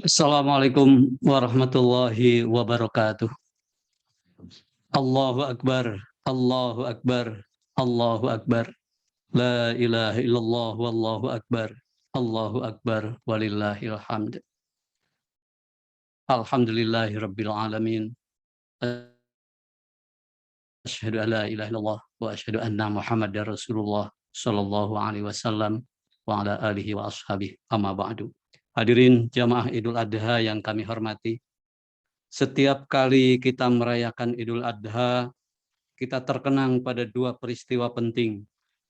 Assalamualaikum warahmatullahi wabarakatuh. Allahu Akbar, Allahu Akbar, Allahu Akbar. La ilaha illallah wallahu akbar. Allahu Akbar walillahil hamd. Alhamdulillahi rabbil alamin. Asyhadu an la ilaha illallah wa asyhadu anna Muhammadar Rasulullah sallallahu alaihi wasallam wa ala alihi wa ashabihi amma ba'du. Hadirin jamaah Idul Adha yang kami hormati. Setiap kali kita merayakan Idul Adha, kita terkenang pada dua peristiwa penting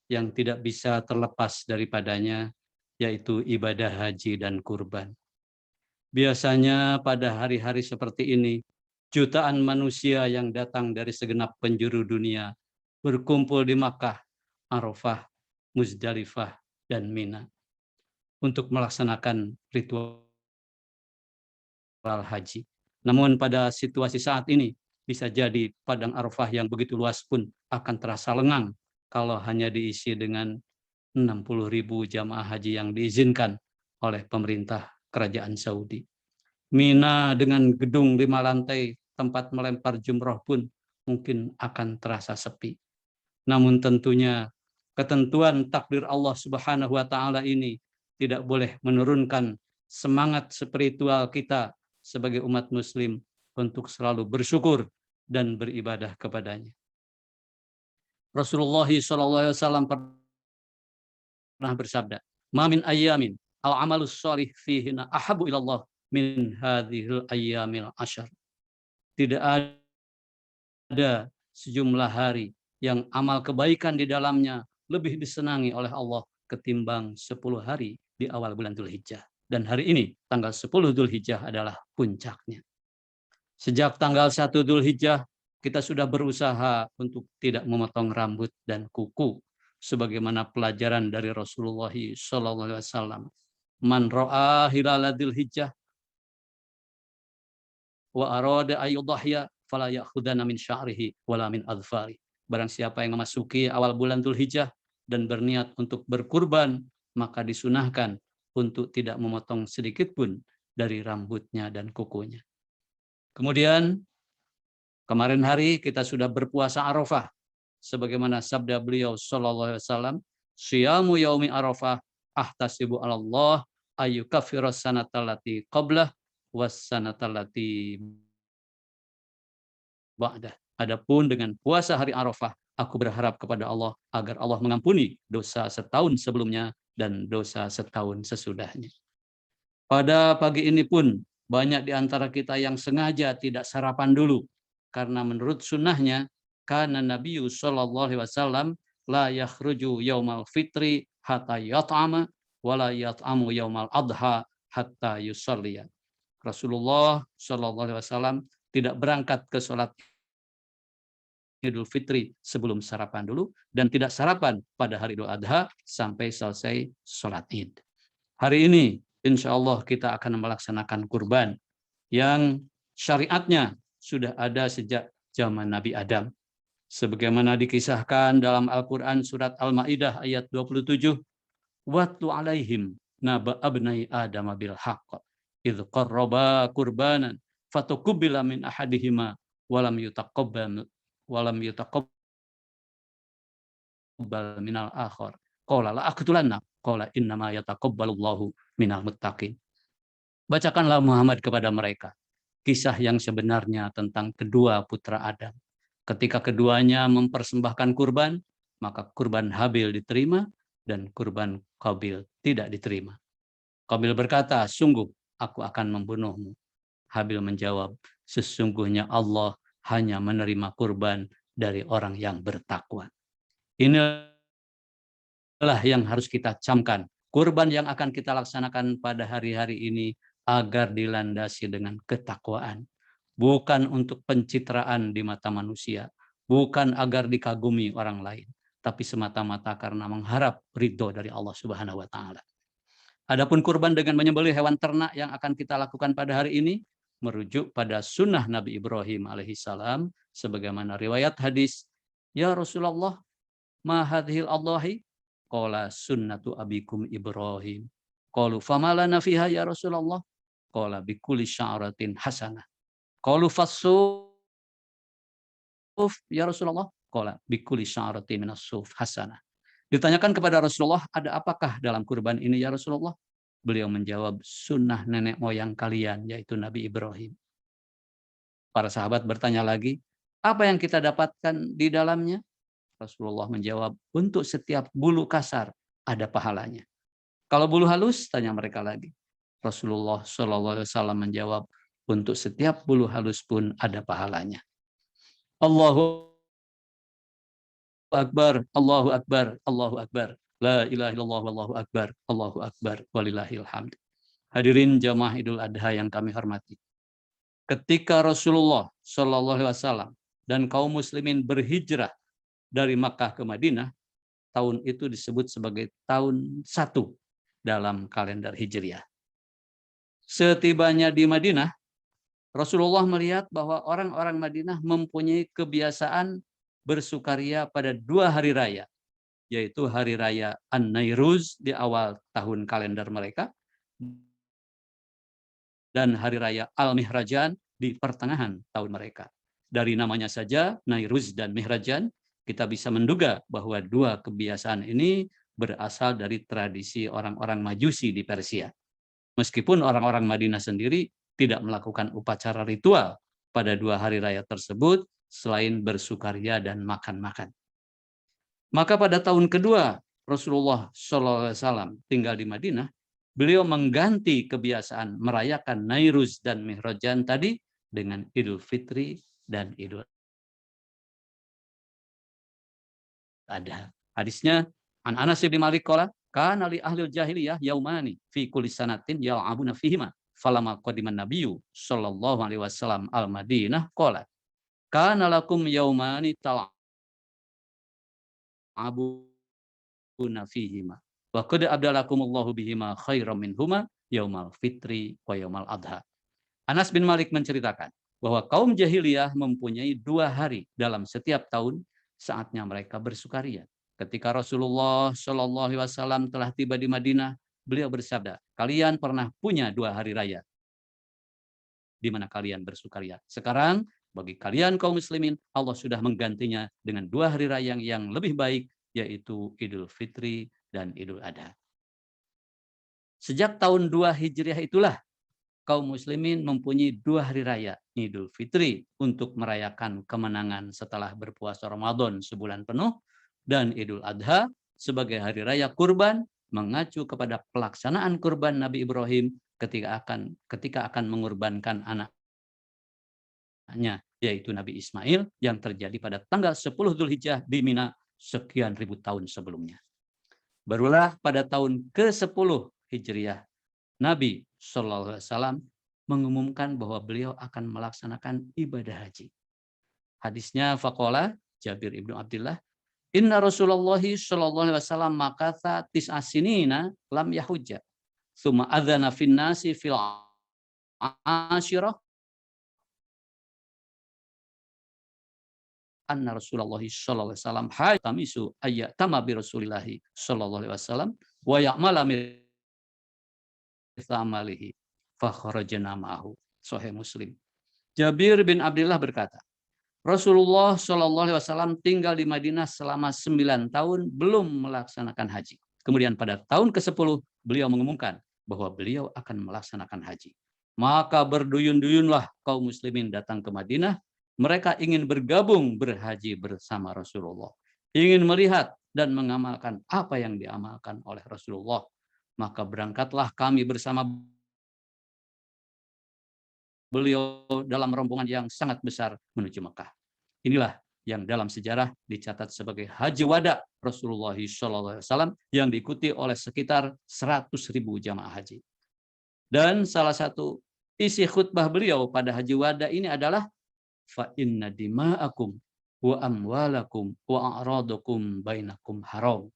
yang tidak bisa terlepas daripadanya, yaitu ibadah haji dan kurban. Biasanya pada hari-hari seperti ini, jutaan manusia yang datang dari segenap penjuru dunia berkumpul di Makkah, Arafah, Muzdalifah, dan Mina untuk melaksanakan ritual haji. Namun pada situasi saat ini, bisa jadi padang Arafah yang begitu luas pun akan terasa lengang kalau hanya diisi dengan 60.000 jamaah haji yang diizinkan oleh pemerintah kerajaan Saudi. Mina dengan gedung 5 lantai tempat melempar jumroh pun mungkin akan terasa sepi. Namun tentunya ketentuan takdir Allah Subhanahu wa taala ini tidak boleh menurunkan semangat spiritual kita sebagai umat muslim untuk selalu bersyukur dan beribadah kepadanya. Rasulullah SAW pernah bersabda, "Ma min ayyamin al-amalus shalih fihinna ahabu ilallah min hadhil ayyamil ashar." Tidak ada sejumlah hari yang amal kebaikan di dalamnya lebih disenangi oleh Allah ketimbang 10 hari di awal bulan Dzulhijjah. Dan hari ini, tanggal 10 Dzulhijjah adalah puncaknya. Sejak tanggal 1 Dzulhijjah, kita sudah berusaha untuk tidak memotong rambut dan kuku, sebagaimana pelajaran dari Rasulullah SAW. Man ra'a hilala Dzulhijjah wa arada ayyudhhiya fala ya'khudana min sya'rihi wala min adfari. Barang siapa yang memasuki awal bulan Dzulhijjah dan berniat untuk berkurban, maka disunahkan untuk tidak memotong sedikit pun dari rambutnya dan kukunya. Kemudian kemarin hari kita sudah berpuasa Arafah, sebagaimana sabda beliau sallallahu alaihi wasallam, "Syiyamu yaumi Arafah ahtasibu 'ala Allah ayyukaffiras sanatallati qablah was sanatallati ba'dah." Adapun dengan puasa hari Arafah, aku berharap kepada Allah agar Allah mengampuni dosa setahun sebelumnya dan dosa setahun sesudahnya. Pada pagi ini pun banyak di antara kita yang sengaja tidak sarapan dulu, karena menurut sunnahnya, karena Nabi sallallahu alaihi wasallam la yakhruju yaumal fitri hatta yat'ama wa la yat'amu yaumal adha hatta yusalliya. Rasulullah sallallahu alaihi wasallam tidak berangkat ke sholat Idul Fitri sebelum sarapan dulu, dan tidak sarapan pada hari Idul Adha sampai selesai sholat Id. Hari ini insya Allah kita akan melaksanakan kurban yang syariatnya sudah ada sejak zaman Nabi Adam. Sebagaimana dikisahkan dalam Al-Quran surat Al-Ma'idah ayat 27, "Watlu alaihim naba abnai Adam bil haqq, idh qarraba kurbanan, fatukubbila min ahadihima, walam yutaqabbal minal akhar. Qala la aqtulanna, qala innama yataqabbalullahu minal muttaqin." Bacakanlah Muhammad kepada mereka kisah yang sebenarnya tentang kedua putra Adam. Ketika keduanya mempersembahkan kurban, maka kurban Habil diterima dan kurban Qabil tidak diterima. Qabil berkata, "Sungguh aku akan membunuhmu." Habil menjawab, "Sesungguhnya Allah hanya menerima kurban dari orang yang bertakwa." Inilah yang harus kita camkan. Kurban yang akan kita laksanakan pada hari-hari ini agar dilandasi dengan ketakwaan. Bukan untuk pencitraan di mata manusia. Bukan agar dikagumi orang lain. Tapi semata-mata karena mengharap ridho dari Allah Subhanahu wa Ta'ala. Adapun kurban dengan menyembelih hewan ternak yang akan kita lakukan pada hari ini merujuk pada sunnah Nabi Ibrahim alaihissalam, sebagaimana riwayat hadis, "Ya Rasulullah, ma hadhil Allahi?" Qala sunnatu abikum Ibrahim. Qalu famalana fiha ya Rasulullah? Qala bikulli sya'ratin hasanah. Qalu fassuf ya Rasulullah? Qala bikulli sya'ratin minas suf hasanah. Ditanyakan kepada Rasulullah, ada apakah dalam kurban ini ya Rasulullah? Beliau menjawab, sunnah nenek moyang kalian, yaitu Nabi Ibrahim. Para sahabat bertanya lagi, apa yang kita dapatkan di dalamnya? Rasulullah menjawab, untuk setiap bulu kasar ada pahalanya. Kalau bulu halus, tanya mereka lagi. Rasulullah SAW menjawab, untuk setiap bulu halus pun ada pahalanya. Allahu Akbar, Allahu Akbar, Allahu Akbar. La ilaha illallah, wallahu akbar, Allahu Akbar, walillahil hamd. Hadirin jamaah Idul Adha yang kami hormati. Ketika Rasulullah SAW dan kaum muslimin berhijrah dari Makkah ke Madinah, tahun itu disebut sebagai tahun 1 dalam kalender Hijriah. Setibanya di Madinah, Rasulullah melihat bahwa orang-orang Madinah mempunyai kebiasaan bersukaria pada 2 hari raya, yaitu hari raya An-Nairuz di awal tahun kalender mereka dan hari raya Al-Mihrajan di pertengahan tahun mereka. Dari namanya saja, Nairuz dan Mihrajan, kita bisa menduga bahwa 2 kebiasaan ini berasal dari tradisi orang-orang Majusi di Persia. Meskipun orang-orang Madinah sendiri tidak melakukan upacara ritual pada 2 hari raya tersebut selain bersukaria dan makan-makan. Maka pada tahun kedua Rasulullah SAW tinggal di Madinah, beliau mengganti kebiasaan merayakan Nairuz dan Mihrajan tadi dengan Idul Fitri dan Idul Adha. Hadisnya an Anas bin Malik qala kana li ahli jahiliyah yaumani fi kulli sanatin yal'abuna fihima falama qadiman nabiyyu sallallahu alaihi wasallam al Madinah qala kana lakum yaumani tal'abuna fihima wa qad abdalakumullahu bihima khairam minhuma yaumal fitri wa yaumal adha. Anas bin Malik menceritakan bahwa kaum jahiliyah mempunyai 2 hari dalam setiap tahun saatnya mereka bersukaria. Ketika Rasulullah Shallallahu Alaihi Wasallam telah tiba di Madinah, beliau bersabda, kalian pernah punya 2 hari raya di mana kalian bersukaria. Sekarang bagi kalian kaum muslimin, Allah sudah menggantinya dengan 2 hari raya yang lebih baik, yaitu Idul Fitri dan Idul Adha. Sejak tahun 2 Hijriah itulah kaum muslimin mempunyai 2 hari raya, Idul Fitri untuk merayakan kemenangan setelah berpuasa Ramadan sebulan penuh, dan Idul Adha sebagai hari raya kurban, mengacu kepada pelaksanaan kurban Nabi Ibrahim ketika akan mengurbankan anaknya, yaitu Nabi Ismail, yang terjadi pada tanggal 10 Dzulhijjah di Mina sekian ribu tahun sebelumnya. Barulah pada tahun ke-10 Hijriah, Nabi Shallallahu Alaihi Wasallam mengumumkan bahwa beliau akan melaksanakan ibadah haji. Hadisnya faqala Jabir ibnu Abdullah, Inna Rasulullah Shallallahu Alaihi Wasallam makatha tis'asinina lam yahujja, summa adzana fin nasi fil ashirah anna Rasulullah Shallallahu Alaihi Wasallam haytamisu ayyatama bi Rasulillah Shallallahu Alaihi Wasallam wa ya'mala amalihi fakhrajna ma'ahu. Sahih Muslim. Jabir bin Abdullah berkata, Rasulullah Shallallahu Alaihi Wasallam tinggal di Madinah selama 9 tahun belum melaksanakan haji. Kemudian pada tahun ke-10 beliau mengumumkan bahwa beliau akan melaksanakan haji. Maka berduyun-duyunlah kaum muslimin datang ke Madinah. Mereka ingin bergabung berhaji bersama Rasulullah, ingin melihat dan mengamalkan apa yang diamalkan oleh Rasulullah. Maka berangkatlah kami bersama beliau dalam rombongan yang sangat besar menuju Mekah. Inilah yang dalam sejarah dicatat sebagai Haji Wada Rasulullah SAW yang diikuti oleh sekitar 100.000 jamaah haji. Dan salah satu isi khutbah beliau pada Haji Wada ini adalah fa inna dima'akum wa amwalakum wa a'radakum bainakum haram.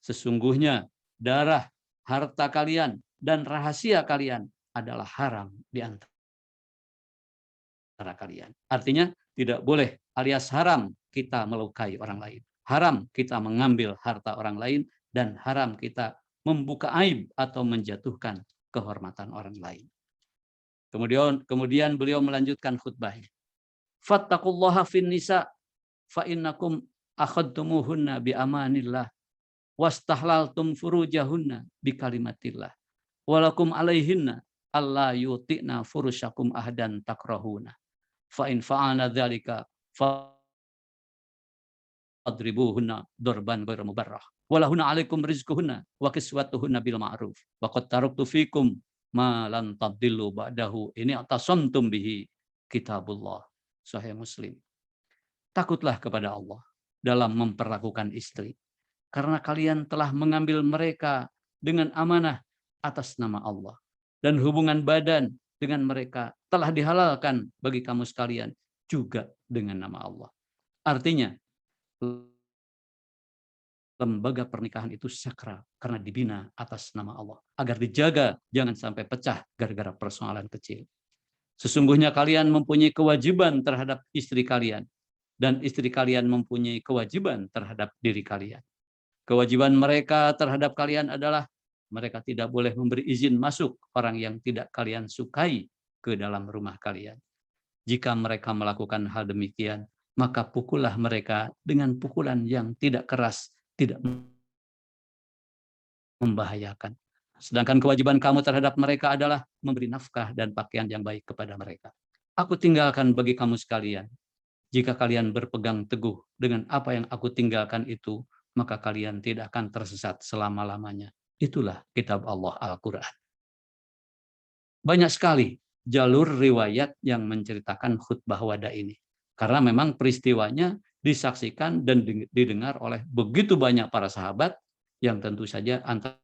Sesungguhnya darah, harta kalian dan rahasia kalian adalah haram di antara kalian. Artinya tidak boleh alias haram kita melukai orang lain. Haram kita mengambil harta orang lain dan haram kita membuka aib atau menjatuhkan kehormatan orang lain. Kemudian beliau melanjutkan khutbahnya. Fattaqullaha fin nisa fa innakum akhadtumuhunna bi amanillah wastahlaltum furujahunna bi kalimatillah walakum alaihinna alla yutina furusyakum ahdan takrahuna fa in fa'alna dzalika fadribuhunna darban ghairu mubarrah walahunna alaikum rizquhunna wa kiswatuhunna bil ma'ruf wa qad taraktu fikum ma lan tadillu ba'dahu ini atasantum bihi kitabullah. Sahih Muslim. Takutlah kepada Allah dalam memperlakukan istri, karena kalian telah mengambil mereka dengan amanah atas nama Allah, dan hubungan badan dengan mereka telah dihalalkan bagi kamu sekalian juga dengan nama Allah. Artinya, lembaga pernikahan itu sakral karena dibina atas nama Allah, agar dijaga jangan sampai pecah gara-gara persoalan kecil. Sesungguhnya kalian mempunyai kewajiban terhadap istri kalian, dan istri kalian mempunyai kewajiban terhadap diri kalian. Kewajiban mereka terhadap kalian adalah mereka tidak boleh memberi izin masuk orang yang tidak kalian sukai ke dalam rumah kalian. Jika mereka melakukan hal demikian, maka pukullah mereka dengan pukulan yang tidak keras, tidak membahayakan. Sedangkan kewajiban kamu terhadap mereka adalah memberi nafkah dan pakaian yang baik kepada mereka. Aku tinggalkan bagi kamu sekalian, jika kalian berpegang teguh dengan apa yang aku tinggalkan itu, maka kalian tidak akan tersesat selama-lamanya. Itulah kitab Allah Al-Quran. Banyak sekali jalur riwayat yang menceritakan khutbah wada ini. Karena memang peristiwanya disaksikan dan didengar oleh begitu banyak para sahabat, yang tentu saja antara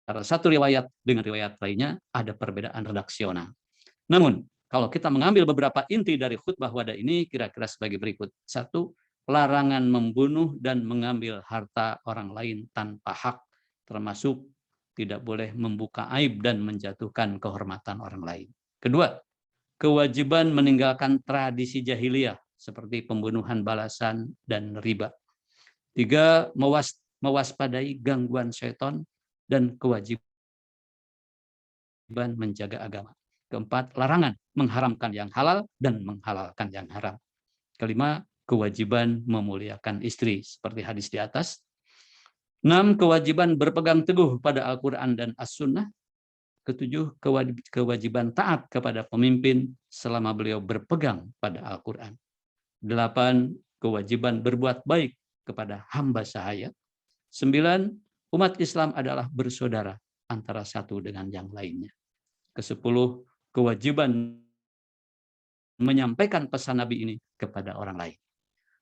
satu riwayat dengan riwayat lainnya ada perbedaan redaksional. Namun, kalau kita mengambil beberapa inti dari khutbah wada ini, kira-kira sebagai berikut. 1. Larangan membunuh dan mengambil harta orang lain tanpa hak, termasuk tidak boleh membuka aib dan menjatuhkan kehormatan orang lain. 2. Kewajiban meninggalkan tradisi jahiliyah, seperti pembunuhan balasan dan riba. 3. Mewaspadai gangguan syaitan dan kewajiban menjaga agama. 4. Larangan mengharamkan yang halal dan menghalalkan yang haram. 5. Kewajiban memuliakan istri, seperti hadis di atas. 6. Kewajiban berpegang teguh pada Al-Quran dan As-Sunnah. 7. Kewajiban taat kepada pemimpin selama beliau berpegang pada Al-Quran. 8. Kewajiban berbuat baik kepada hamba sahaya. 9. Umat Islam adalah bersaudara antara satu dengan yang lainnya. 10. Kewajiban menyampaikan pesan Nabi ini kepada orang lain.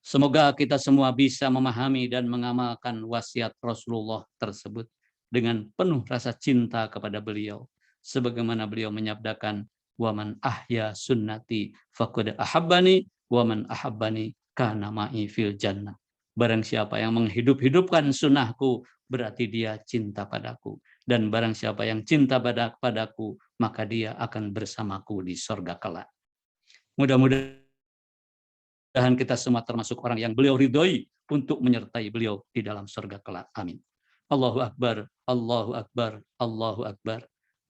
Semoga kita semua bisa memahami dan mengamalkan wasiat Rasulullah tersebut dengan penuh rasa cinta kepada beliau. Sebagaimana beliau menyabdakan, "Waman ahya sunnati faqad ahabbani, waman ahabbani kana ma'i fil jannah." Barang siapa yang menghidup-hidupkan sunnahku, berarti dia cinta padaku. Dan barang siapa yang cinta padaku, maka dia akan bersamaku di sorga kelak. Mudah-mudahan kita semua termasuk orang yang beliau ridhoi untuk menyertai beliau di dalam sorga kelak. Amin. Allahu Akbar, Allahu Akbar, Allahu Akbar.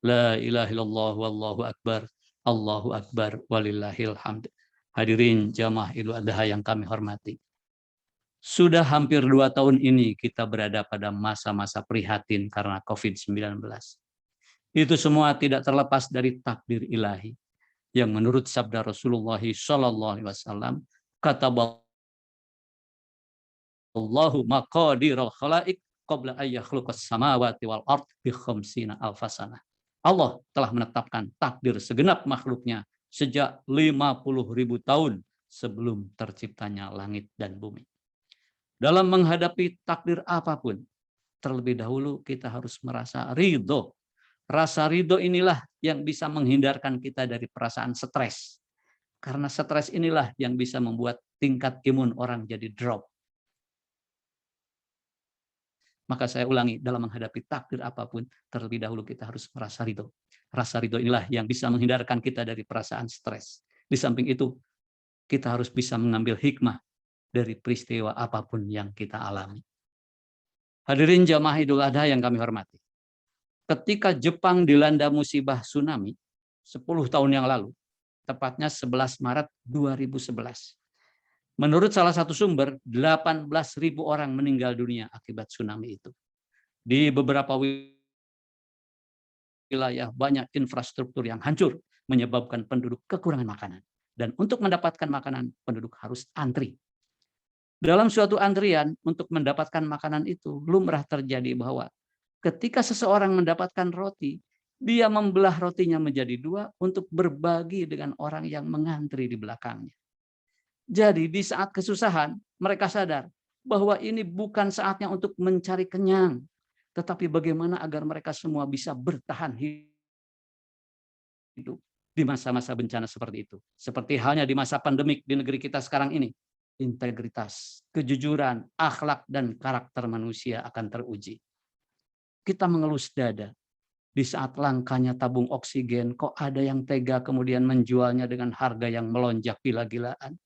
La ilaha illallah, wallahu akbar, Allahu Akbar, walillahil hamd. Hadirin jamaah Idul Adha yang kami hormati. Sudah hampir 2 tahun ini kita berada pada masa-masa prihatin karena COVID-19. Itu semua tidak terlepas dari takdir ilahi, yang menurut sabda Rasulullah SAW, kataballahu maqadiral khalaiq qabla an yakhluqas samawati wal ard bi khamsina alfasana. Allah telah menetapkan takdir segenap makhluknya sejak 50.000 tahun sebelum terciptanya langit dan bumi. Dalam menghadapi takdir apapun, terlebih dahulu kita harus merasa ridho. Rasa ridho inilah yang bisa menghindarkan kita dari perasaan stres. Karena stres inilah yang bisa membuat tingkat imun orang jadi drop. Maka saya ulangi, dalam menghadapi takdir apapun, terlebih dahulu kita harus merasa ridho. Rasa ridho inilah yang bisa menghindarkan kita dari perasaan stres. Di samping itu, kita harus bisa mengambil hikmah dari peristiwa apapun yang kita alami. Hadirin jamaah Idul Adha yang kami hormati. Ketika Jepang dilanda musibah tsunami 10 tahun yang lalu, tepatnya 11 Maret 2011. Menurut salah satu sumber, 18.000 orang meninggal dunia akibat tsunami itu. Di beberapa wilayah banyak infrastruktur yang hancur, menyebabkan penduduk kekurangan makanan. Dan untuk mendapatkan makanan, penduduk harus antri. Dalam suatu antrian untuk mendapatkan makanan itu, lumrah terjadi bahwa ketika seseorang mendapatkan roti, dia membelah rotinya menjadi dua untuk berbagi dengan orang yang mengantri di belakangnya. Jadi di saat kesusahan, mereka sadar bahwa ini bukan saatnya untuk mencari kenyang, tetapi bagaimana agar mereka semua bisa bertahan hidup di masa-masa bencana seperti itu. Seperti halnya di masa pandemik di negeri kita sekarang ini. Integritas, kejujuran, akhlak, dan karakter manusia akan teruji. Kita mengelus dada. Di saat langkanya tabung oksigen, kok ada yang tega kemudian menjualnya dengan harga yang melonjak gila-gilaan.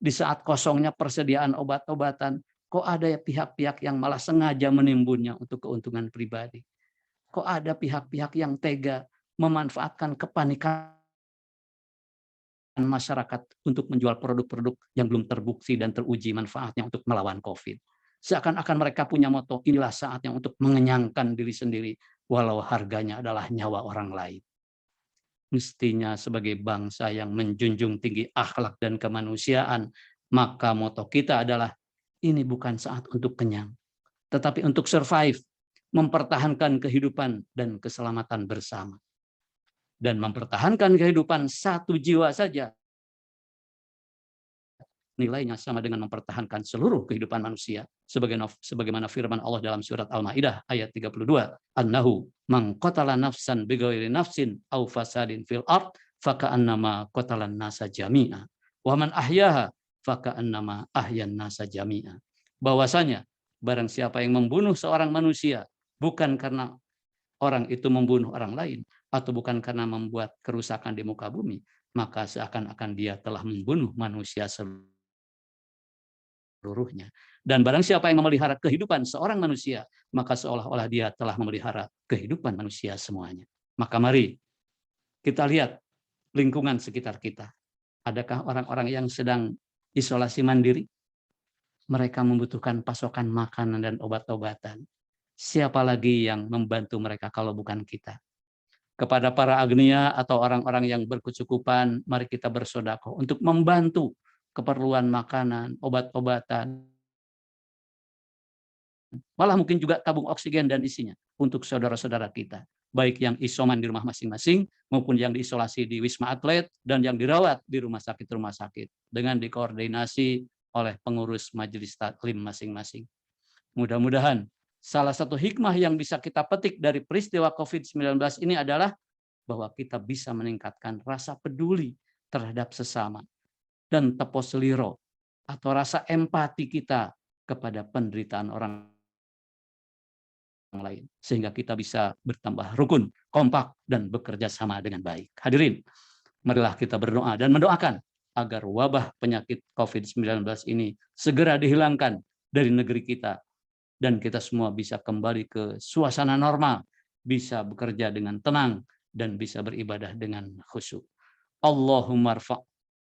Di saat kosongnya persediaan obat-obatan, kok ada pihak-pihak yang malah sengaja menimbunnya untuk keuntungan pribadi. Kok ada pihak-pihak yang tega memanfaatkan kepanikan masyarakat untuk menjual produk-produk yang belum terbukti dan teruji manfaatnya untuk melawan COVID. Seakan-akan mereka punya moto, inilah saatnya untuk mengenyangkan diri sendiri, walau harganya adalah nyawa orang lain. Mestinya sebagai bangsa yang menjunjung tinggi akhlak dan kemanusiaan, maka moto kita adalah, ini bukan saat untuk kenyang, tetapi untuk survive, mempertahankan kehidupan dan keselamatan bersama. Dan mempertahankan kehidupan satu jiwa saja, nilainya sama dengan mempertahankan seluruh kehidupan manusia. Sebagaimana firman Allah dalam surat Al-Maidah ayat 32, annahu man qatala nafsan bighairi nafsin aw fasadin fil ard faka'annama qatalan nasa jami'a wa man ahyaha faka'annama ahyan nasa jami'a. Bahwasanya barang siapa yang membunuh seorang manusia bukan karena orang itu membunuh orang lain atau bukan karena membuat kerusakan di muka bumi, maka seakan-akan dia telah membunuh manusia seluruhnya. Dan barang siapa yang memelihara kehidupan seorang manusia, maka seolah-olah dia telah memelihara kehidupan manusia semuanya. Maka mari kita lihat lingkungan sekitar kita. Adakah orang-orang yang sedang isolasi mandiri? Mereka membutuhkan pasokan makanan dan obat-obatan. Siapa lagi yang membantu mereka kalau bukan kita? Kepada para agnia atau orang-orang yang berkecukupan, mari kita bersedekah untuk membantu keperluan makanan, obat-obatan, malah mungkin juga tabung oksigen dan isinya untuk saudara-saudara kita, baik yang isoman di rumah masing-masing maupun yang diisolasi di Wisma Atlet dan yang dirawat di rumah sakit dengan dikoordinasi oleh pengurus majelis taklim masing-masing. Mudah-mudahan salah satu hikmah yang bisa kita petik dari peristiwa COVID-19 ini adalah bahwa kita bisa meningkatkan rasa peduli terhadap sesama dan teposeliro atau rasa empati kita kepada penderitaan orang lain, sehingga kita bisa bertambah rukun, kompak, dan bekerja sama dengan baik. Hadirin, marilah kita berdoa dan mendoakan agar wabah penyakit COVID-19 ini segera dihilangkan dari negeri kita, dan kita semua bisa kembali ke suasana normal, bisa bekerja dengan tenang, dan bisa beribadah dengan khusyuk. Allahumma rfa'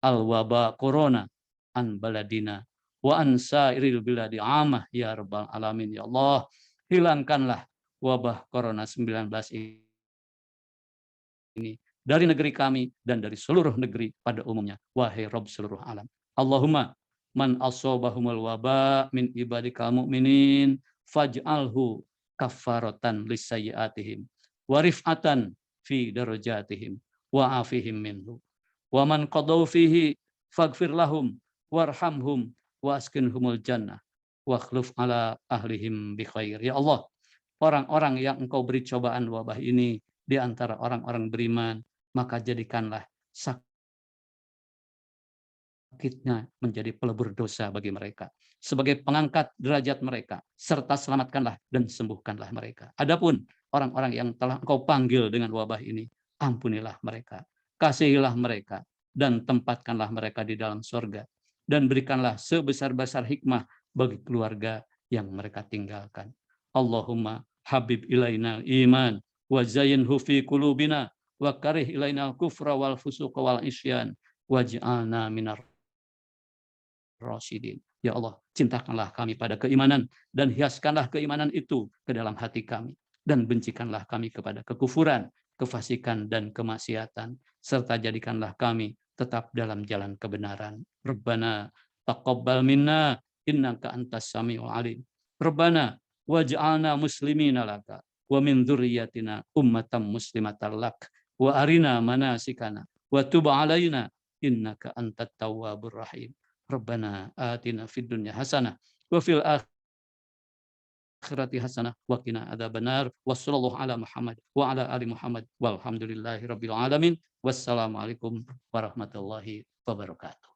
al-waba corona an baladina wa an sairil biladi amah ya rabbal alamin. Ya Allah, hilangkanlah wabah corona 19 ini dari negeri kami dan dari seluruh negeri pada umumnya. Wahai Rabb seluruh alam. Allahumma man asobahumul waba min ibadikal mu'minin faj'alhu kafaratan lisayyiatihim wa rif'atan fi darajatihim wa afihim minhu. Wa man qadaw fihi faghfir lahum warhamhum wa askinhumul jannah wa akhluf ala ahlihim bi khair. Ya Allah, orang-orang yang Engkau beri cobaan wabah ini di antara orang-orang beriman, maka jadikanlah sakitnya menjadi pelebur dosa bagi mereka, sebagai pengangkat derajat mereka, serta selamatkanlah dan sembuhkanlah mereka. Adapun orang-orang yang telah Engkau panggil dengan wabah ini, ampunilah mereka, kasihilah mereka, dan tempatkanlah mereka di dalam surga, dan berikanlah sebesar-besar hikmah bagi keluarga yang mereka tinggalkan. Allahumma habib ilaina iman wa zayyinhu fi qulubina wa karih ilaina kufra wal fusuq wal isyan waj'alna minar rasyidin. Ya Allah, cintakanlah kami pada keimanan dan hiaskanlah keimanan itu ke dalam hati kami dan bencikanlah kami kepada kekufuran, kefasikan dan kemaksiatan serta jadikanlah kami tetap dalam jalan kebenaran. Rabbana taqabbal minna innaka antas samiul alim. Rabbana waj'alna muslimina laka wa min dzurriyyatina ummatan muslimatan lak wa arina manasikana wa tub alaina innaka antat tawwabur rahim. Rabbana atina fid dunya hasanah wa fil akhirati hasanah wa qina adzabannar. Wassallallahu ala Muhammad wa ala ali Muhammad walhamdulillahi rabbil alamin. Wassalamualaikum warahmatullahi wabarakatuh.